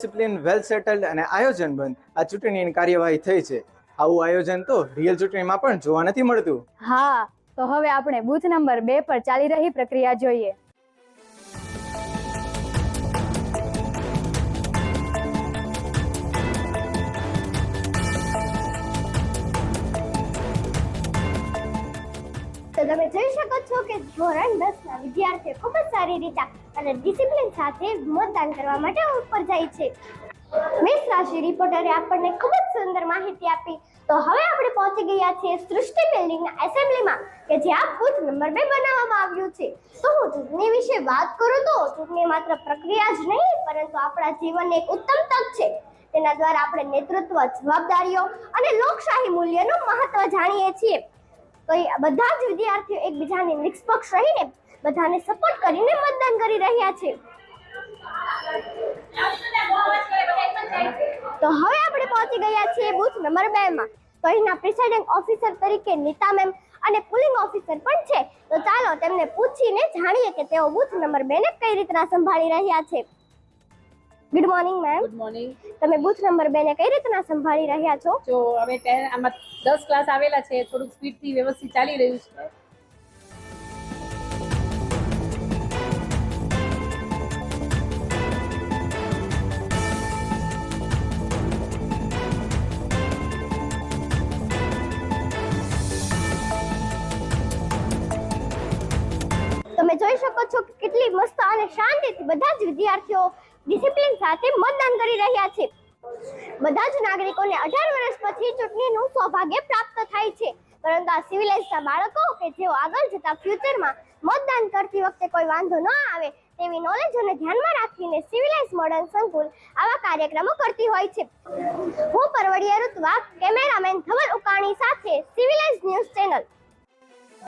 Discipline, વેલ સેટલડ અને આયોજનબંધ આ ચૂંટણીની કાર્યવાહી થઈ છે. આવું આયોજન તો રિયલ ચૂંટણીમાં પણ જોવા નથી મળતું. હા, તો હવે આપણે બૂથ નંબર 2 પર ચાલી રહી પ્રક્રિયા જોઈએ. તો તમે જોઈ શકો છો કે ધોરણ 10 ના વિદ્યાર્થીઓ ખૂબ જ સારી રીતે અને ડિસિપ્લિન સાથે મતદાન કરવા માટે ઉપર જાય છે. મિસ રાશિ રિપોર્ટરે આપણને ખૂબ જ સુંદર માહિતી આપી. તો હવે આપણે પહોંચી ગયા છીએ સૃષ્ટિ બિલ્ડિંગના એસેમ્બલીમાં કે જ્યાં બૂથ નંબર 2 બનાવવામાં આવ્યું છે. તો હું ચૂંટણી વિશે વાત કરું તો ચૂંટણી માત્ર પ્રક્રિયા જ નહીં પરંતુ આપણા જીવનની એક ઉત્તમ તક છે. તેના દ્વારા આપણે નેતૃત્વ, જવાબદારીઓ અને લોકશાહી મૂલ્યનું મહત્વ જાણીએ છીએ. તો બધા જ વિદ્યાર્થીઓ એકબીજાને નિષ્પક્ષ રહીને બધાને સપોર્ટ કરીને મતદાન કરી રહ્યા છે. તો હવે આપણે પહોંચી ગયા છીએ બૂથ નંબર 2 માં. તો અહીંના પ્રિસાઇડિંગ ઓફિસર તરીકે નીતા મેમ અને પુલિંગ ઓફિસર પણ છે. તો ચાલો તેમને પૂછીને જાણીએ કે તેઓ બૂથ નંબર 2 ને કઈ રીતના સંભાળી રહ્યા છે. Good morning ma'am. Good morning. તમે બૂથ નંબર 2 ને કઈ રીતના સંભાળી રહ્યા છો? જો હવે આમાં 10 ક્લાસ આવેલા છે, થોડુંક સ્પીડથી વ્યવસ્થિત ચાલી રહ્યું છે. તમે જોઈ શકો છો કે કેટલી મસ્ત અને શાંતિથી બધા જ વિદ્યાર્થીઓ ડિસિપ્લિન સાથે મતદાન કરી રહ્યા છે. બધા જ નાગરિકોને 18 વર્ષ પછી ચૂંટણીનું સૌભાગ્ય પ્રાપ્ત થાય છે. પરંતુ આ સિવિલાઇઝના બાળકો કે જેઓ આગળ જતા ફ્યુચરમાં મતદાન કરતી વખતે કોઈ વાંધો ન આવે તેવી નોલેજોને ધ્યાનમાં રાખીને સિવિલાઇઝ મોડર્ન સંકુલ આવા કાર્યક્રમો કરતી હોય છે. હું પરવડિયા ઋત્વા, કેમેરામેન ધવલ ઉકાણી સાથે સિવિલાઇઝ ન્યૂઝ ચેનલ.